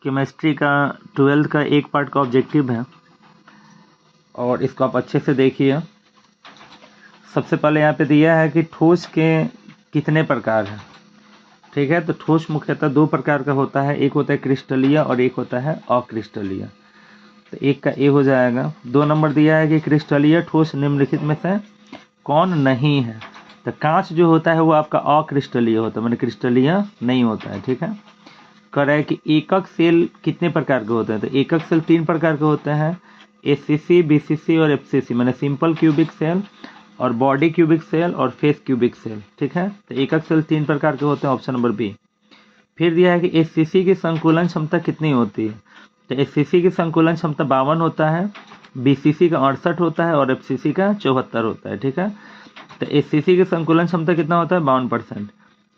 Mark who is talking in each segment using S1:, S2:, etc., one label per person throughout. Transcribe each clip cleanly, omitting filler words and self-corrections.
S1: Chemistry का 12th का एक पार्ट का ऑब्जेक्टिव है और इसको आप अच्छे से देखिए। सबसे पहले यहाँ पे दिया है कि ठोस के कितने प्रकार हैं। ठीक है, तो ठोस मुख्यतः दो प्रकार का होता है, एक होता है क्रिस्टलीय और एक होता है अक्रिस्टलीय। तो एक का ए हो जाएगा। 2 नंबर दिया है कि क्रिस्टलीय ठोस निम्नलिखित में से कौन नहीं है। तो कांच जो होता है वो आपका अक्रिस्टलीय होता है, मतलब क्रिस्टलीय नहीं होता है। ठीक है, कह रहा है कि एकक सेल कितने प्रकार के होते हैं। तो एकक सेल 3 प्रकार के होते हैं, एससीसी, बीसीसी और एफसीसी, मैंने सिंपल क्यूबिक सेल और बॉडी क्यूबिक सेल और फेस क्यूबिक सेल। ठीक है, तो एकक सेल 3 प्रकार के होते हैं, ऑप्शन नंबर बी। फिर दिया है कि एससीसी की संकुलन क्षमता कितनी होती है। तो एससीसी की संकुलन क्षमता 52 होता है, बीसीसी का 68 होता है और एफसीसी का 74 होता है। ठीक है, तो एससीसी की संकुलन क्षमता कितना होता है 52%।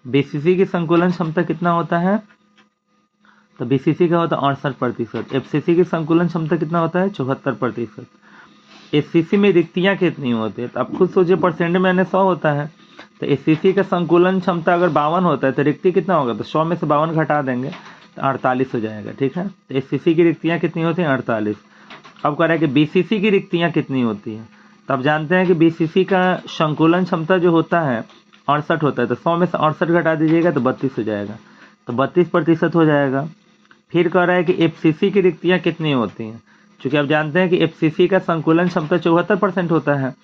S1: बीसीसी की संकुलन क्षमता कितना होता है, तो बीसीसी का होता है 68%। एफसीसी की संकुलन क्षमता कितना होता है 74%। एससीसी में रिक्तियाँ कितनी होती है, तो आप खुद सोचिए, परसेंट में 100 होता है। तो एससीसी का संकुलन क्षमता अगर 52 होता है तो रिक्ति कितना होगा, तो 100 में से 52 घटा देंगे तो 48 हो जाएगा। ठीक है, तो एससीसी की रिक्तियाँ कितनी होती हैं 48। अब कह रहा है कि बीसीसी की रिक्तियाँ कितनी होती हैं। तो आप जानते हैं कि बीसीसी का संकुलन क्षमता जो होता है 68 होता है, तो 100 में से 68 घटा दीजिएगा तो 32 हो जाएगा, तो 32% हो जाएगा। फिर कह रहा है कि एफसीसी की रिक्तियाँ कितनी होती हैं। चूँकि आप जानते हैं कि एफसीसी का संकुलन क्षमता 74% होता है,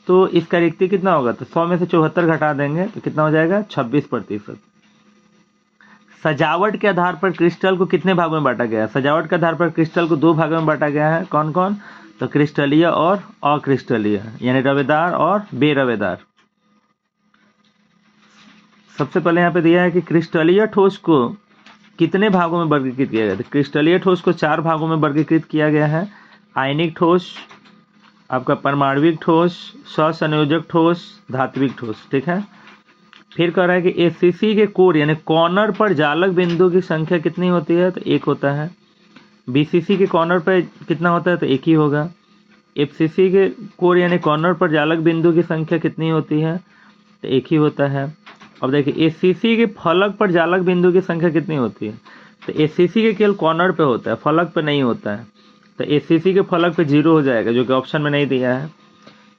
S1: तो इसका रिक्ति कितना होगा, तो 100 में से 74 घटा देंगे तो कितना हो जाएगा 26%। सजावट के आधार पर क्रिस्टल को कितने भागों में बांटा गया है। सजावट के आधार पर क्रिस्टल को 2 भागों में बांटा गया है, कौन कौन, तो क्रिस्टलीय और अक्रिस्टलीय, यानी रवेदार और बेरवेदार। सबसे पहले यहाँ पे दिया है कि क्रिस्टलीय ठोस को कितने भागों में वर्गीकृत किया गया है। क्रिस्टलीय ठोस को 4 भागों में वर्गीकृत किया गया है, आयनिक ठोस, आपका परमाणविक ठोस, सहसंयोजक ठोस, धात्विक ठोस। ठीक है, फिर कह रहा है कि एससीसी के कोर यानी कॉर्नर पर जालक बिंदु की संख्या कितनी होती है, तो 1 होता है। बीसीसी के कॉर्नर पर कितना होता है, तो 1 ही होगा। एफसीसी के कोर यानी कॉर्नर पर जालक बिंदु की संख्या कितनी होती है, तो 1 ही होता है। अब देखिए एससीसी के फलक पर जालक बिंदु की संख्या कितनी होती है, तो एससीसी के केवल कॉर्नर पे होता है, फलक पे नहीं होता है, तो एससीसी के फलक पे 0 हो जाएगा, जो कि ऑप्शन में नहीं दिया है।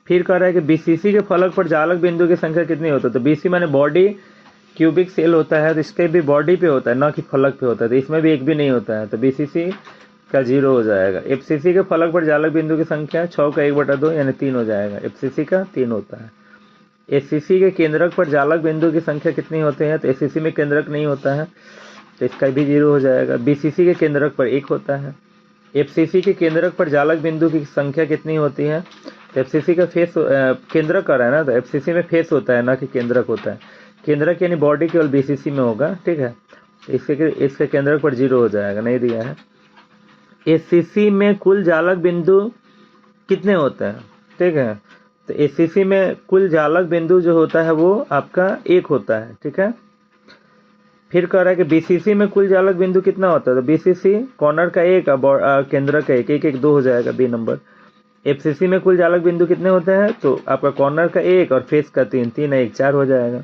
S1: फिर कह रहा है कि बीसीसी के फलक पर जालक बिंदु की संख्या कितनी होती है, तो बीसी माने बॉडी क्यूबिक सेल होता है, तो इसके भी बॉडी पे होता है ना कि फलक पे होता है, तो इसमें भी 1 भी नहीं होता है, तो बीसीसी का 0 हो जाएगा। एफसीसी के फलक पर जालक बिंदु की संख्या 6 का 1/2 यानी 3 हो जाएगा, एफसीसी का 3 होता है। एससीसी के केंद्रक पर जालक बिंदु की संख्या कितनी होती है, तो एससीसी में केंद्रक नहीं होता है, तो इसका भी 0 हो जाएगा। बीसीसी के केंद्रक पर 1 होता है। एफसीसी के केंद्रक पर जालक बिंदु की संख्या कितनी होती है, तो एफसीसी का फेस केंद्रक कर रहा है ना, तो एफसीसी में फेस होता है ना कि केंद्रक होता है। केंद्रक यानी बॉडी केवल बीसीसी में होगा। ठीक है, इसके केंद्रक पर 0 हो जाएगा, नहीं दिया है। एससीसी में कुल जालक बिंदु कितने होते हैं, ठीक है, तो एससीसी में कुल जालक बिंदु जो होता है वो आपका 1 होता है। ठीक है, फिर कह रहा है कि बीसीसी में कुल जालक बिंदु कितना होता है, तो बीसीसी कॉर्नर का 1 केंद्र का 1 1 1 2 हो जाएगा, बी नंबर। एफसीसी में कुल जालक बिंदु कितने होते हैं, तो आपका कॉर्नर का 1 और फेस का 3 3 1 4 हो जाएगा।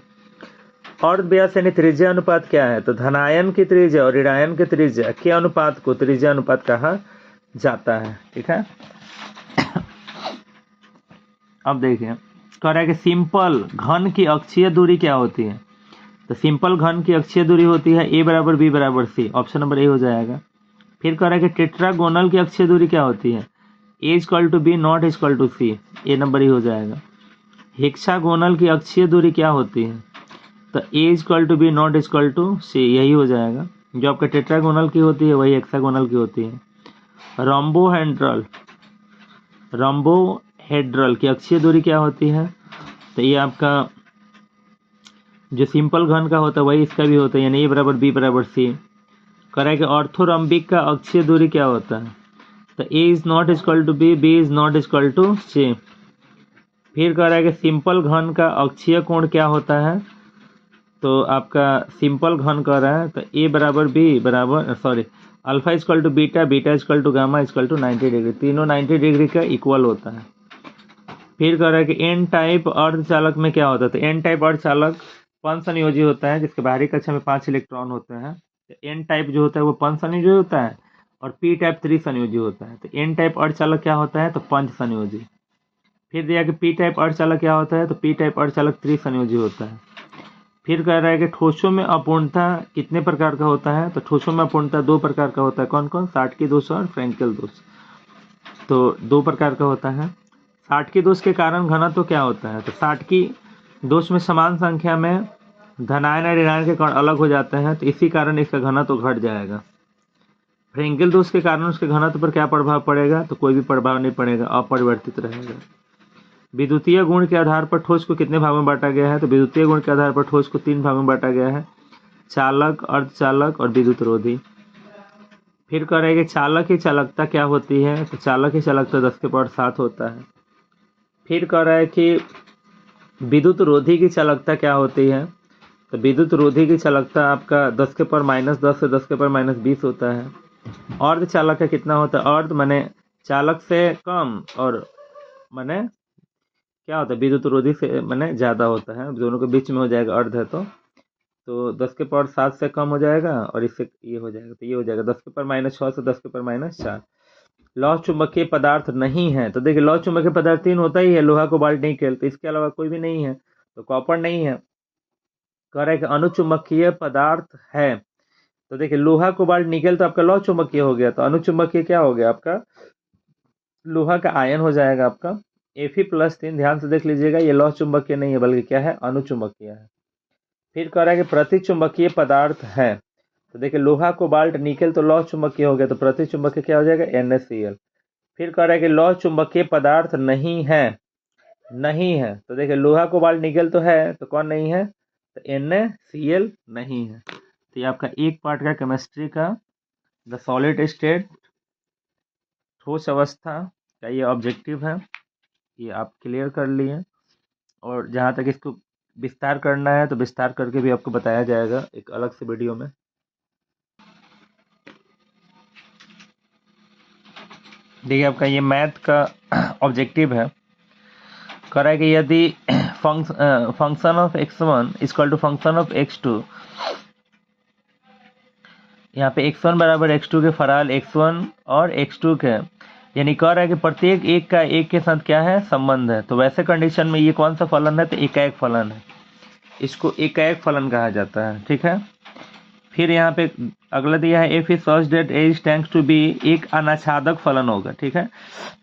S1: और व्यास यानी त्रिज्या अनुपात क्या है, तो धनायन की त्रिज्या और ऋणायन की त्रिज्या के अनुपात को त्रिज्या अनुपात कहा जाता है। ठीक है, अब देखिए कह रहा है कि सिंपल घन की अक्षीय दूरी क्या होती है, तो सिंपल घन की अक्षीय दूरी होती है a बराबर b बराबर c, ऑप्शन नंबर ए हो जाएगा। फिर कह रहा है कि टेट्रागोनल की अक्षीय दूरी क्या होती है, a equal to b not equal to c, ए नंबर ही हो जाएगा। हेक्सागोनल की अक्षीय दूरी क्या होती है, तो a equal to b not equal to c, यही हो जाएगा। जो आपका टेट्रागोनल की होती है वही हेक्सागोनल की होती है। रंबोहेड्रल की अक्षीय दूरी क्या होती है, तो ये आपका जो सिंपल घन का होता है वही इसका भी होता है, यानी a बराबर b बराबर c। कह रहा है कि ऑर्थोरम्बिक का अक्षीय दूरी क्या होता है, तो a is not equal to b, b is not equal to c। फिर कह रहा है कि सिंपल घन का अक्षीय कोण क्या होता है, तो आपका सिंपल घन कह रहा है तो a बराबर b बराबर alpha equal to beta, beta equal to gamma equal to 90 degree, तीनों 90 डिग्री का इक्वल होता है। फिर कह रहा है कि एन टाइप अर्धचालक में क्या होता है, तो एन टाइप अर्धचालक 5 संयोजी होता है, जिसके बाहरी कक्षा में 5 इलेक्ट्रॉन होते हैं। एन टाइप जो होता है वो पंच संयोजी होता है और पी टाइप त्रिसंयोजी होता है। तो एन टाइप अर्धचालक क्या होता है, तो पंच संयोजी। फिर दिया कि पी टाइप अर्धचालक क्या होता है, तो पी टाइप अर्धचालक त्रिसंयोजी होता है। फिर कह रहा है कि ठोसों में अपूर्णता कितने प्रकार का होता है, तो ठोसों में अपूर्णता दो प्रकार का होता है। कौन कौन, साटकी दोष और फ्रेंकेल दोष। तो दो प्रकार का होता है। साटकी दोष के कारण घनत्व क्या होता है, तो साटकी दोष में समान संख्या में धनायन और ऋणायन के कण अलग हो जाते हैं, तो इसी कारण इसका घनत्व घट जाएगा। फ्रेंकेल दोष के कारण उसके घनत्व पर क्या प्रभाव पड़ेगा, तो कोई भी प्रभाव नहीं पड़ेगा, अपरिवर्तित रहेगा। विद्युतीय गुण के आधार पर ठोस को कितने भागों में बांटा गया है, तो विद्युतीय गुण के आधार पर ठोस को 3 भागों में बांटा गया है, चालक, अर्धचालक और विद्युत रोधी। फिर कह रहे हैं कि चालक की चालकता क्या होती है, तो चालक की चालकता 10⁻7 होता है। फिर कह रहा है कि विद्युत रोधी की चालकता क्या होती है, तो विद्युत रोधी की चालकता आपका 10⁻−10 से 10⁻−20 होता है। अर्धचालक का कितना होता है, अर्ध माने चालक से कम और माने क्या होता है, विद्युत रोधी से माने ज़्यादा होता है, दोनों के बीच में हो जाएगा अर्ध है तो 10⁻7 से कम हो जाएगा और इससे ये हो जाएगा, तो ये हो जाएगा 10⁻6 से 10⁻4। लौह चुंबकीय पदार्थ नहीं है, तो देखिए लौह चुंबकीय पदार्थ 3 होता ही है, लोहा, कोबाल्ट, निकेल, तो इसके अलावा कोई भी नहीं है, तो कॉपर नहीं है। कह रहा है कि अनुचुंबकीय पदार्थ है, तो देखिए लोहा, कोबाल्ट, निकेल तो आपका लौह चुंबकीय हो गया, तो अनुचुंबकीय क्या हो गया आपका, लोहा का आयन हो जाएगा आपका Fe+3। ध्यान से देख लीजिएगा, ये लौह चुंबकीय नहीं है बल्कि क्या है, अनुचुंबकीय है। फिर कह रहा है कि प्रतिचुंबकीय पदार्थ है, तो देखिए लोहा, कोबाल्ट, निकेल तो लौह चुंबकीय हो गया, तो प्रतिचुंबकीय क्या हो जाएगा, NaCl। फिर कह रहा है कि लौह चुंबकीय पदार्थ नहीं है, तो देखिए लोहा, कोबाल्ट, निकेल तो है, तो कौन नहीं है, तो NaCl नहीं है। तो ये आपका एक पार्ट का केमिस्ट्री का द सॉलिड स्टेट ठोस अवस्था का ये ऑब्जेक्टिव है, ये आप क्लियर कर लिए। और जहाँ तक इसको विस्तार करना है तो विस्तार करके भी आपको बताया जाएगा एक अलग से वीडियो में। देखिए आपका ये मैथ का ऑब्जेक्टिव है, कह रहा है कि यदि function of x1 equal to function of x2, यहाँ पे x1 बराबर x2 के फराल x1 और x2 के, यानी कह रहा है कि प्रत्येक एक का एक के साथ क्या है, संबंध है। तो वैसे कंडीशन में ये कौन सा फलन है, तो एकाएक फलन है, इसको एकाएक फलन कहा जाता है, ठीक है। फिर यहाँ पे अगला दिया है f is such that A is tends to B, एक अनाच्छादक फलन होगा, ठीक है।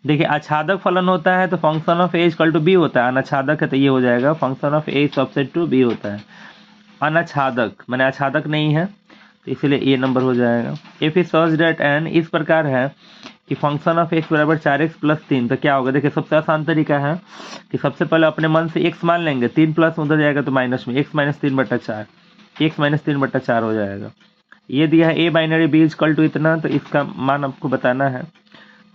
S1: देखिए आच्छादक फलन होता है तो function of A equal to B होता है, अनाच्छादक है तो ये हो जाएगा function of A subset to B होता है। अनाच्छादक मैंने आच्छादक नहीं है तो इसलिए ये नंबर हो जाएगा। एफ इज सच दैट एन इस प्रकार है कि फंक्शन ऑफ एक्स बराबर 4x+3, तो क्या होगा, देखिए सबसे आसान तरीका है कि सबसे पहले अपने मन से x मान लेंगे, 3 प्लस उधर जाएगा तो माइनस में, x - 3/4, x - 3/4 हो जाएगा। ये दिया है a binary b equal to इतना, तो इसका मान आपको बताना है,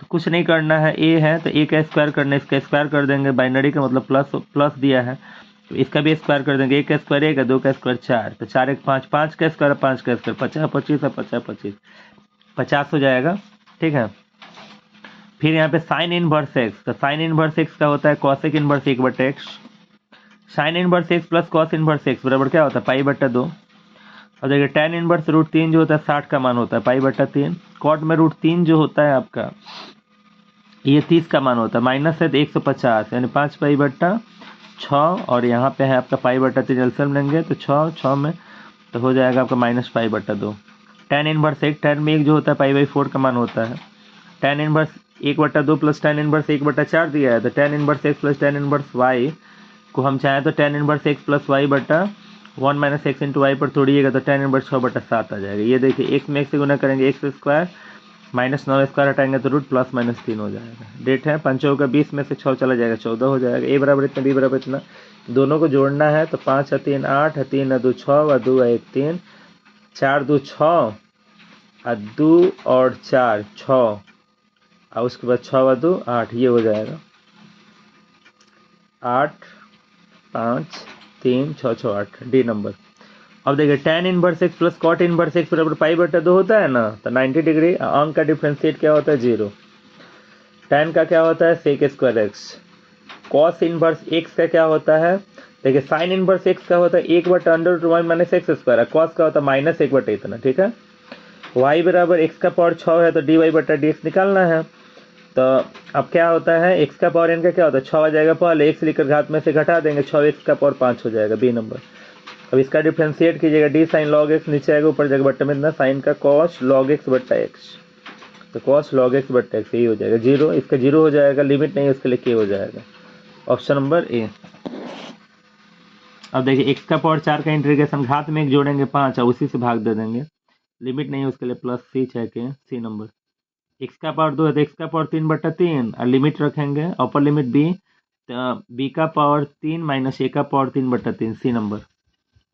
S1: तो कुछ नहीं करना है, ए है तो ए का स्क्वायर करना है, इसका स्क्वायर कर देंगे, बाइनरी का मतलब प्लस दिया है तो इसका भी स्क्वायर कर देंगे, 1 का स्क्वायर 1 है, 2 का स्क्वायर 4, तो 4 1 5, 5 का स्क्वायर 5 का स्क्वायर 50 25 है, 50 25 50 हो जाएगा, ठीक है। फिर यहाँ पे साइन इनवर्स एक्स, तो साइन इनवर्स एक्स का होता है cosec inverse 1/x, sine inverse x plus cos inverse x बराबर क्या होता है π/2। और देखिए tan इनवर्स √3 जो होता है 60 का मान होता है π/3, कॉट में √3 जो होता है आपका ये 30 का मान होता है, माइनस है तो 150 यानी 5π/6, और यहाँ पे है आपका π/3 एलसीएम लेंगे तो 6 में तो हो जाएगा आपका -π/2। tan इनवर्स एक, tan में एक जो होता है π/4 का मान होता है, tan inverse 1/2 plus tan inverse 1/4 दिया है, तो tan inverse x plus tan inverse y को हम चाहें तो tan inverse x plus y/1 - x into y पर तोड़िएगा तो tan इनवर्स 6/7 आ जाएगा। ये देखिए x में x से गुना करेंगे x स्क्वायर -9 स्क्वायर हटाएंगे तो रूट +-3 हो जाएगा। डेट है 5 का 20 में से 6 चला जाएगा 14 हो जाएगा। a बराबर इतना b बराबर इतना, दोनों को जोड़ना है तो 5 × 3 = 8, 3 × 2 = 6, 2 × 1 3, 4 × 2 = 6, 2 और 4 6, और उसके बाद 6 × 2 = 8, ये हो जाएगा 8 5 3 6 6 8 डी नंबर। अब देखिए tan inverse x plus cot inverse x बराबर π/2 होता है ना, तो 90 डिग्री अंक का डिफ्रेंशिएट क्या होता है 0, tan का क्या होता है sec² x, cos inverse x का क्या होता है देखिए साइन इनवर्स एक्स का होता है 1/√1 माइनस एक्स स्क्वायर, कॉस का होता है माइनस 1/, इतना ठीक है। y बराबर एक्स का पावर 6 है तो dy/dx निकालना है। तो अब क्या होता है, x का पावर n का क्या होता है 6 आ जाएगा, पहले x लिखकर घात में से घटा देंगे, 6x का पावर 5 हो जाएगा, बी नंबर। अब इसका डिफ्रेंशिएट कीजिएगा, डी साइन लॉग एक्स नीचे आएगा, ऊपर जाएगा बट्टे में इतना साइन का कॉस लॉग एक्स बट्टा एक्स, तो कॉस लॉग एक्स बट्टा एक्स यही हो जाएगा, जीरो, इसका जीरो हो जाएगा, लिमिट नहीं है उसके लिए के हो जाएगा, ऑप्शन नंबर ए। अब देखिए x का पावर 4 का इंटीग्रेशन घात में एक जोड़ेंगे 5 और उसी से भाग दे देंगे, लिमिट नहीं है उसके लिए प्लस सी चाहे के, सी नंबर। x का पावर 2 है तो x का पावर 3/3 और लिमिट रखेंगे अपर लिमिट b, b का पावर 3 माइनस a का पावर 3/3, सी नंबर।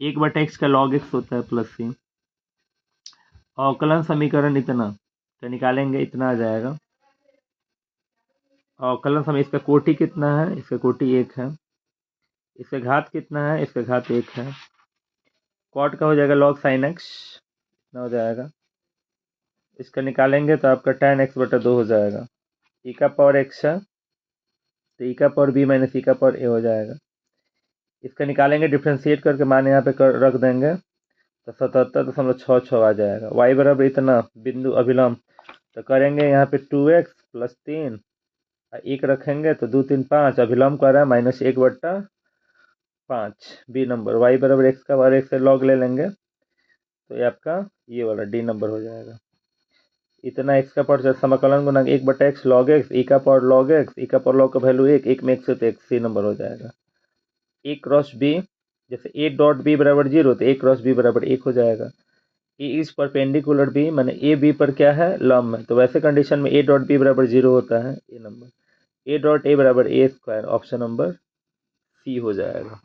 S1: 1/x का log x होता है प्लस सी। अवकलन समीकरण इतना तो निकालेंगे, इतना आ जाएगा। अवकलन समीकरण, इसका कोटि कितना है, इसका कोटि 1 है, इसका घात कितना है, इसका घात 1 है, कॉट का हो जाएगा log sin x, इतना हो जाएगा। इसका निकालेंगे तो आपका tan x/2 हो जाएगा, e का पावर x है तो e का पावर b माइनस e का पावर a हो जाएगा। इसका निकालेंगे डिफ्रेंशिएट करके मान यहाँ पे रख देंगे तो 77.66 आ जाएगा। y बराबर इतना बिंदु अभिलंब, तो करेंगे यहाँ पे 2x + 3 एक रखेंगे तो 2 3 5, अभिलंब कर रहा है -1/5, बी नंबर। y बराबर x का पावर x से लॉग ले लेंगे तो ये आपका ये वाला डी नंबर हो जाएगा। इतना x का पावर समाकलन गुना 1/x log x, e का पावर log x, e का पावर log का वैल्यू 1 में 1 से तो 1, सी नंबर हो जाएगा। a क्रॉस b, जैसे a डॉट b बराबर 0 तो a क्रॉस b बराबर 1 हो जाएगा। a इज परपेंडिकुलर b, माने a b पर क्या है लंब है, तो वैसे कंडीशन में a डॉट b बराबर 0 होता है, a number. a dot a बराबर a square, option number C हो जाएगा।